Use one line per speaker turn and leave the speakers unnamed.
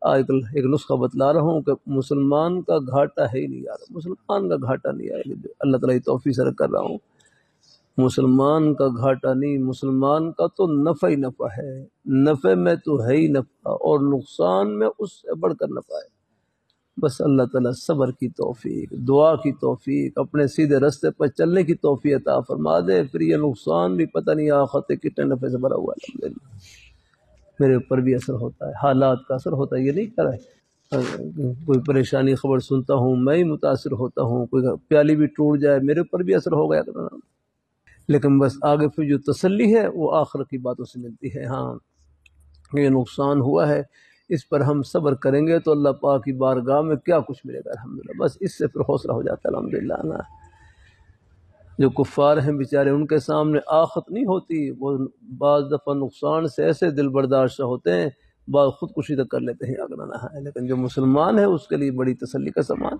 آج کل ایک نسخہ بتلا رہا ہوں کہ مسلمان کا گھاٹا ہے ہی نہیں یار، مسلمان کا گھاٹا نہیں آئے گا، اللہ تعالیٰ کی توفیق سے کر رہا ہوں، مسلمان کا گھاٹا نہیں، مسلمان کا تو نفع ہی نفع ہے، نفع میں تو ہے ہی نفع، اور نقصان میں اس سے بڑھ کر نفع ہے۔ بس اللہ تعالیٰ صبر کی توفیق، دعا کی توفیق، اپنے سیدھے راستے پر چلنے کی توفیق عطا فرما دے، پھر یہ نقصان بھی پتہ نہیں آخرت کتنے نفع سے بھرا ہوا ہے۔ الحمدللہ میرے اوپر بھی اثر ہوتا ہے، حالات کا اثر ہوتا ہے، یہ نہیں کر رہا ہے، کوئی پریشانی خبر سنتا ہوں میں ہی متاثر ہوتا ہوں، کوئی پیالی بھی ٹوٹ جائے میرے اوپر بھی اثر ہو گیا کرنا، لیکن بس آگے پھر جو تسلی ہے وہ آخرت کی باتوں سے ملتی ہے۔ ہاں یہ نقصان ہوا ہے، اس پر ہم صبر کریں گے تو اللہ پاک کی بارگاہ میں کیا کچھ ملے گا، الحمدللہ بس اس سے پھر حوصلہ ہو جاتا ہے الحمدللہ نا۔ جو کفار ہیں بیچارے ان کے سامنے آخت نہیں ہوتی، وہ بعض دفعہ نقصان سے ایسے دل برداشت ہوتے ہیں، بعض خودکشی تک کر لیتے ہیں اگر نہ ہے، لیکن جو مسلمان ہے اس کے لیے بڑی تسلی کا سامان۔